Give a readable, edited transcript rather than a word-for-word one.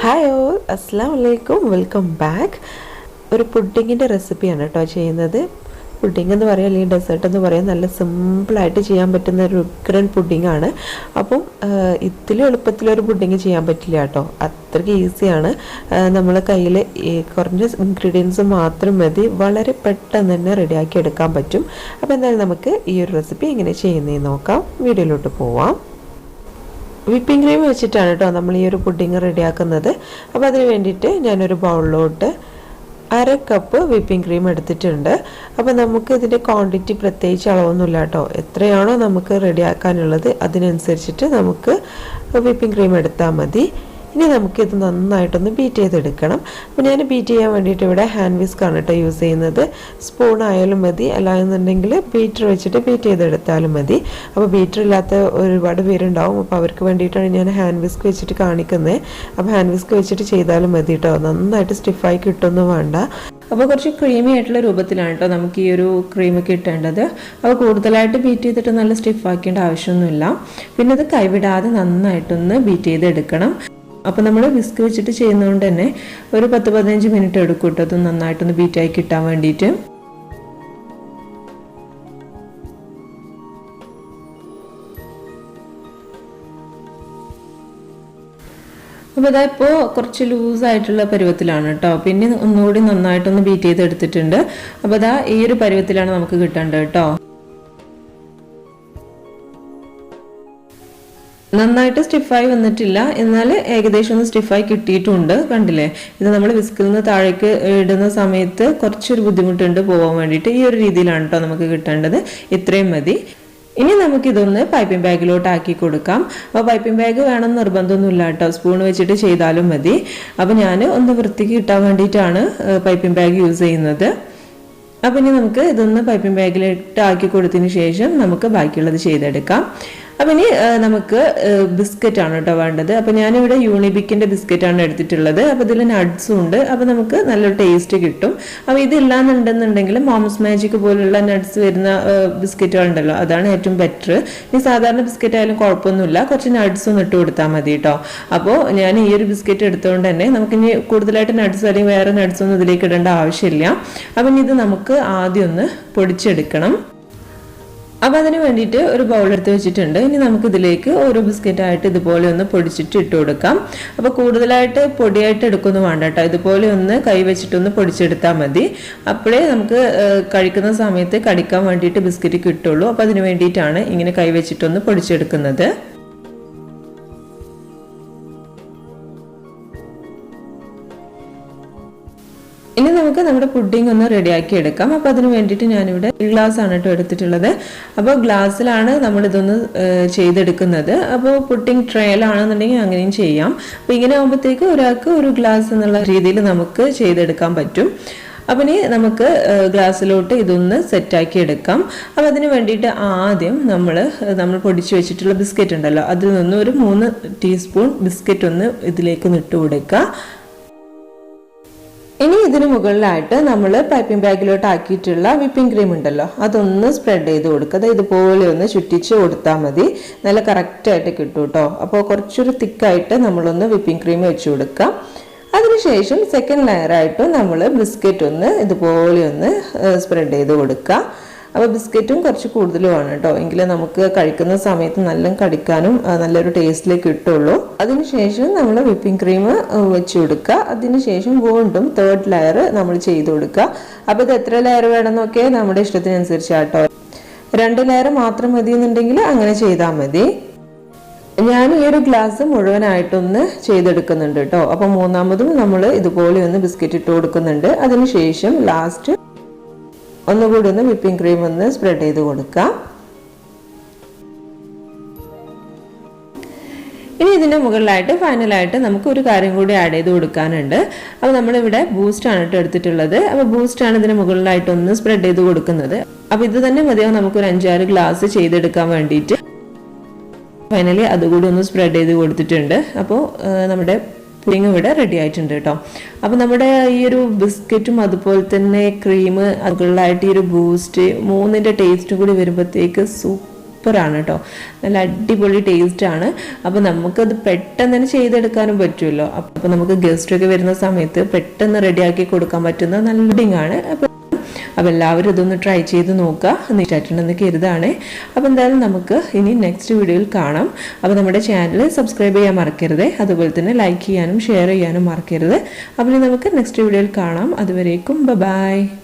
Hi all, അസ്സലാമു അലൈക്കും, welcome back. ഒരു പുഡിങ്ങിൻ്റെ റെസിപ്പിയാണ് കേട്ടോ ചെയ്യുന്നത്. പുഡിംഗ് എന്ന് പറയാം, അല്ലെങ്കിൽ ഡെസേർട്ട് എന്ന് പറയാം. നല്ല സിമ്പിളായിട്ട് ചെയ്യാൻ പറ്റുന്ന ഒരു ഉഗ്രൻ പുഡിങ്ങാണ്. അപ്പം ഇതിലും എളുപ്പത്തിലൊരു പുഡിങ് ചെയ്യാൻ പറ്റില്ല കേട്ടോ, അത്രയ്ക്ക് ഈസിയാണ്. നമ്മൾ കയ്യിൽ കുറഞ്ഞ ഇൻഗ്രീഡിയൻസ് മാത്രം മതി, വളരെ പെട്ടെന്ന് തന്നെ റെഡിയാക്കി എടുക്കാൻ പറ്റും. അപ്പോൾ എന്തായാലും നമുക്ക് ഈ ഒരു റെസിപ്പി എങ്ങനെ ചെയ്യുന്നതെന്ന് നോക്കാം. വീഡിയോയിലോട്ട് പോവാം. വിപ്പിംഗ് ക്രീം വെച്ചിട്ടാണ് കേട്ടോ നമ്മൾ ഈ ഒരു പുഡിങ് റെഡിയാക്കുന്നത്. അപ്പോൾ അതിന് വേണ്ടിയിട്ട് ഞാനൊരു ബൗളിലോട്ട് 1/2 കപ്പ് വിപ്പിംഗ് ക്രീം എടുത്തിട്ടുണ്ട്. അപ്പോൾ നമുക്ക് ഇതിൻ്റെ ക്വാണ്ടിറ്റി പ്രത്യേകിച്ച് അളവൊന്നുമില്ല കേട്ടോ, എത്രയാണോ നമുക്ക് റെഡിയാക്കാനുള്ളത് അതിനനുസരിച്ചിട്ട് നമുക്ക് വിപ്പിംഗ് ക്രീം എടുത്താൽ മതി. ഇനി നമുക്കിത് നന്നായിട്ടൊന്ന് ബീറ്റ് ചെയ്തെടുക്കണം. അപ്പോൾ ഞാൻ ബീറ്റ് ചെയ്യാൻ വേണ്ടിയിട്ട് ഇവിടെ ഹാൻഡ് വിസ്ക്കാണ് കേട്ടോ യൂസ് ചെയ്യുന്നത്. സ്പൂൺ ആയാലും മതി, അല്ലാന്നുണ്ടെങ്കിൽ ബീറ്റർ വെച്ചിട്ട് ബീറ്റ് ചെയ്തെടുത്താലും മതി. അപ്പോൾ ബീറ്റർ ഇല്ലാത്ത ഒരുപാട് പേരുണ്ടാവും, അപ്പോൾ അവർക്ക് വേണ്ടിയിട്ടാണ് ഞാൻ ഹാൻഡ് വിസ്ക് വെച്ചിട്ട് കാണിക്കുന്നത്. അപ്പോൾ ഹാൻഡ് വിസ്ക് വെച്ചിട്ട് ചെയ്താലും മതി കേട്ടോ, നന്നായിട്ട് സ്റ്റിഫായി കിട്ടുമൊന്നും വേണ്ട. അപ്പോൾ കുറച്ച് ക്രീമി ആയിട്ടുള്ള രൂപത്തിലാണ് കേട്ടോ നമുക്ക് ഈ ഒരു ക്രീം കിട്ടേണ്ടത്. അപ്പോൾ കൂടുതലായിട്ട് ബീറ്റ് ചെയ്തിട്ട് നല്ല സ്റ്റിഫാക്കേണ്ട ആവശ്യമൊന്നുമില്ല. പിന്നെ ഇത് കൈവിടാതെ നന്നായിട്ടൊന്ന് ബീറ്റ് ചെയ്തെടുക്കണം. അപ്പോൾ നമ്മൾ വിസ്ക് വെച്ചിട്ട് ചെയ്യുന്നതുകൊണ്ട് തന്നെ ഒരു 10-15 മിനിറ്റ് എടുക്കും കേട്ടോ അത് നന്നായിട്ടൊന്ന് ബീറ്റായി കിട്ടാൻ വേണ്ടിയിട്ട്. അപ്പോൾ ഇതാ ഇപ്പോൾ കുറച്ച് ലൂസായിട്ടുള്ള പരുവത്തിലാണ് കേട്ടോ. പിന്നെ ഒന്നുകൂടി നന്നായിട്ടൊന്ന് ബീറ്റ് ചെയ്തെടുത്തിട്ടുണ്ട്. അപ്പോൾ ഇതാ ഈ ഒരു പരുവത്തിലാണ് നമുക്ക് കിട്ടേണ്ടത് കേട്ടോ. നന്നായിട്ട് സ്റ്റിഫായി വന്നിട്ടില്ല, എന്നാൽ ഏകദേശം ഒന്ന് സ്റ്റിഫായി കിട്ടിയിട്ടുണ്ട്. കണ്ടില്ലേ, ഇത് നമ്മൾ വിസ്കിൽ നിന്ന് താഴേക്ക് ഇടുന്ന സമയത്ത് കുറച്ചൊരു ബുദ്ധിമുട്ടുണ്ട് പോകാൻ വേണ്ടിയിട്ട്. ഈ ഒരു രീതിയിലാണ് കേട്ടോ നമുക്ക് കിട്ടേണ്ടത്. ഇത്രയും മതി. ഇനി നമുക്കിതൊന്ന് പൈപ്പിംഗ് ബാഗിലോട്ട് ആക്കി കൊടുക്കാം. അപ്പോൾ പൈപ്പിംഗ് ബാഗ് വേണം നിർബന്ധമൊന്നുമില്ല കേട്ടോ, സ്പൂൺ വെച്ചിട്ട് ചെയ്താലും മതി. അപ്പോൾ ഞാൻ ഒന്ന് വൃത്തിക്ക് കിട്ടാൻ വേണ്ടിയിട്ടാണ് പൈപ്പിംഗ് ബാഗ് യൂസ് ചെയ്യുന്നത്. അപ്പോൾ ഇനി നമുക്ക് ഇതൊന്ന് പൈപ്പിംഗ് ബാഗിലിട്ട് ആക്കി കൊടുത്തതിന് ശേഷം നമുക്ക് ബാക്കിയുള്ളത് ചെയ്തെടുക്കാം. അപ്പം ഇനി നമുക്ക് ബിസ്ക്കറ്റാണ് കേട്ടോ വേണ്ടത്. അപ്പോൾ ഞാനിവിടെ യൂണിബിക്കിൻ്റെ ബിസ്ക്കറ്റാണ് എടുത്തിട്ടുള്ളത്. അപ്പോൾ ഇതിൽ നട്ട്സും ഉണ്ട്, അപ്പോൾ നമുക്ക് നല്ലൊരു ടേസ്റ്റ് കിട്ടും. അപ്പോൾ ഇതില്ലാന്നുണ്ടെന്നുണ്ടെങ്കിൽ മോംസ് മാജിക് പോലുള്ള നട്ട്സ് വരുന്ന ബിസ്ക്കറ്റുകളുണ്ടല്ലോ, അതാണ് ഏറ്റവും ബെറ്റർ. ഇനി സാധാരണ ബിസ്ക്കറ്റ് ആയാലും കുഴപ്പമൊന്നുമില്ല, കുറച്ച് നട്ട്സും ഇട്ട് കൊടുത്താൽ മതി കേട്ടോ. അപ്പോൾ ഞാൻ ഈ ഒരു ബിസ്ക്കറ്റ് എടുത്തുകൊണ്ട് തന്നെ നമുക്കിനി കൂടുതലായിട്ട് നട്ട്സ് അല്ലെങ്കിൽ വേറെ നട്ട്സൊന്നും ഇതിലേക്ക് ഇടേണ്ട ആവശ്യമില്ല. അപ്പം ഇത് നമുക്ക് ആദ്യം ഒന്ന് പൊടിച്ചെടുക്കണം. അപ്പോൾ അതിന് വേണ്ടിയിട്ട് ഒരു ബൗളെടുത്ത് വെച്ചിട്ടുണ്ട്. ഇനി നമുക്ക് ഇതിലേക്ക് ഓരോ ബിസ്ക്കറ്റായിട്ട് ഇതുപോലെ ഒന്ന് പൊടിച്ചിട്ട് ഇട്ട് കൊടുക്കാം. അപ്പോൾ കൂടുതലായിട്ട് പൊടിയായിട്ട് എടുക്കൊന്നും വേണ്ട കേട്ടോ, ഇതുപോലെ ഒന്ന് കൈ വെച്ചിട്ടൊന്ന് പൊടിച്ചെടുത്താൽ മതി. അപ്പോഴേ നമുക്ക് കഴിക്കുന്ന സമയത്ത് കടിക്കാൻ വേണ്ടിയിട്ട് ബിസ്ക്കറ്റ് കിട്ടുള്ളൂ. അപ്പോൾ അതിന് വേണ്ടിയിട്ടാണ് ഇങ്ങനെ കൈ വെച്ചിട്ടൊന്ന് പൊടിച്ചെടുക്കുന്നത്. ഇനി നമുക്ക് നമ്മുടെ പുഡിംഗ് ഒന്ന് റെഡിയാക്കി എടുക്കാം. അപ്പോൾ അതിന് വേണ്ടിയിട്ട് ഞാനിവിടെ ഗ്ലാസ് ആണ് കേട്ടോ എടുത്തിട്ടുള്ളത്. അപ്പോൾ ഗ്ലാസ്സിലാണ് നമ്മളിതൊന്ന് ചെയ്തെടുക്കുന്നത്. അപ്പോൾ പുഡിംഗ് ട്രേയിലാണെന്നുണ്ടെങ്കിൽ അങ്ങനെയും ചെയ്യാം. അപ്പോൾ ഇങ്ങനെ ആകുമ്പോഴത്തേക്ക് ഒരാൾക്ക് ഒരു ഗ്ലാസ് എന്നുള്ള രീതിയിൽ നമുക്ക് ചെയ്തെടുക്കാൻ പറ്റും. അപ്പം ഇനി നമുക്ക് ഗ്ലാസ്സിലോട്ട് ഇതൊന്ന് സെറ്റാക്കി എടുക്കാം. അപ്പോൾ അതിന് വേണ്ടിയിട്ട് ആദ്യം നമ്മൾ പൊടിച്ച് വെച്ചിട്ടുള്ള ബിസ്ക്കറ്റ് ഉണ്ടല്ലോ, അതിൽ നിന്ന് ഒരു 3 ടീസ്പൂൺ ബിസ്ക്കറ്റ് ഒന്ന് ഇതിലേക്ക് ഇട്ട് കൊടുക്കുക. ഇനി ഇതിന് മുകളിലായിട്ട് നമ്മൾ പൈപ്പിംഗ് ബാഗിലോട്ട് ആക്കിയിട്ടുള്ള വിപ്പിംഗ് ക്രീം ഉണ്ടല്ലോ, അതൊന്ന് സ്പ്രെഡ് ചെയ്ത് കൊടുക്കുക. അത് ഇതുപോലെ ഒന്ന് ചുറ്റിച്ച് കൊടുത്താൽ മതി, നല്ല കറക്റ്റായിട്ട് കിട്ടും കേട്ടോ. അപ്പോൾ കുറച്ചൊരു തിക്കായിട്ട് നമ്മളൊന്ന് വിപ്പിംഗ് ക്രീം വെച്ച് കൊടുക്കാം. അതിനുശേഷം സെക്കൻഡ് ലെയറായിട്ട് നമ്മൾ ബിസ്ക്കറ്റ് ഒന്ന് ഇതുപോലെ ഒന്ന് സ്പ്രെഡ് ചെയ്ത് കൊടുക്കുക. അപ്പോൾ ബിസ്ക്കറ്റും കുറച്ച് കൂടുതലുമാണ് കേട്ടോ, എങ്കിലും നമുക്ക് കഴിക്കുന്ന സമയത്ത് നല്ല കടിക്കാനും നല്ലൊരു ടേസ്റ്റിലേക്ക് കിട്ടുള്ളൂ. അതിനുശേഷം നമ്മൾ വിപ്പിംഗ് ക്രീം വെച്ച് കൊടുക്കുക. അതിനുശേഷം വീണ്ടും 3rd ലെയർ നമ്മൾ ചെയ്ത് കൊടുക്കുക. അപ്പോൾ ഇത് എത്ര ലെയർ വേണമെന്നൊക്കെ നമ്മുടെ ഇഷ്ടത്തിനനുസരിച്ചാട്ടോ. 2 ലെയർ മാത്രം മതി എന്നുണ്ടെങ്കിൽ അങ്ങനെ ചെയ്താൽ മതി. ഞാൻ ഈ ഒരു ഗ്ലാസ് മുഴുവനായിട്ടൊന്ന് ചെയ്തെടുക്കുന്നുണ്ട് കേട്ടോ. അപ്പോൾ മൂന്നാമതും നമ്മൾ ഇതുപോലെ ഒന്ന് ബിസ്ക്കറ്റ് ഇട്ട് കൊടുക്കുന്നുണ്ട്. അതിനുശേഷം ലാസ്റ്റ് ഒന്നുകൂടി ഒന്ന് വിപ്പിംഗ് ക്രീം ഒന്ന് സ്പ്രെഡ് ചെയ്ത് കൊടുക്കാം. ഇനി ഇതിൻ്റെ മുകളിലായിട്ട് ഫൈനലായിട്ട് നമുക്ക് ഒരു കാര്യം കൂടി ആഡ് ചെയ്ത് കൊടുക്കാനുണ്ട്. അപ്പോൾ നമ്മളിവിടെ ബൂസ്റ്റാണ് കേട്ടോ എടുത്തിട്ടുള്ളത്. അപ്പോൾ ബൂസ്റ്റാണ് ഇതിന് മുകളിലായിട്ട് ഒന്ന് സ്പ്രെഡ് ചെയ്ത് കൊടുക്കുന്നത്. അപ്പോൾ ഇത് തന്നെ മതിയാവും നമുക്കൊരു 5-6 ഗ്ലാസ് ചെയ്തെടുക്കാൻ വേണ്ടിയിട്ട്. ഫൈനലി അതുകൂടി ഒന്ന് സ്പ്രെഡ് ചെയ്ത് കൊടുത്തിട്ടുണ്ട്. അപ്പോൾ നമ്മുടെ പുഡിംഗ് ഇവിടെ റെഡി ആയിട്ടുണ്ട് കേട്ടോ. അപ്പോൾ നമ്മുടെ ഈ ഒരു ബിസ്ക്കറ്റും അതുപോലെ തന്നെ ക്രീം അതുകളിലായിട്ട് ഈ ഒരു ബൂസ്റ്റ് 3ന്റെ ടേസ്റ്റും കൂടി വരുമ്പോഴത്തേക്ക് സൂപ്പറാണ് കേട്ടോ. നല്ല അടിപൊളി ടേസ്റ്റാണ്. അപ്പോൾ നമുക്കത് പെട്ടെന്ന് തന്നെ ചെയ്തെടുക്കാനും പറ്റുമല്ലോ. അപ്പോൾ നമുക്ക് ഗസ്റ്റൊക്കെ വരുന്ന സമയത്ത് പെട്ടെന്ന് റെഡിയാക്കി കൊടുക്കാൻ പറ്റുന്ന നല്ല പുഡിങ്ങാണ്. അപ്പോൾ എല്ലാവരും ഇതൊന്ന് ട്രൈ ചെയ്ത് നോക്കുക. ഇഷ്ടമായിട്ടുണ്ടെന്ന് കരുതാണ്. അപ്പോൾ എന്തായാലും നമുക്ക് ഇനി നെക്സ്റ്റ് വീഡിയോയിൽ കാണാം. അപ്പോൾ നമ്മുടെ ചാനൽ സബ്സ്ക്രൈബ് ചെയ്യാൻ മറക്കരുത്. അതുപോലെ തന്നെ ലൈക്ക് ചെയ്യാനും ഷെയർ ചെയ്യാനും മറക്കരുത്. അപ്പോൾ നമുക്ക് നെക്സ്റ്റ് വീഡിയോയിൽ കാണാം. അതുവരേക്കും ബൈ.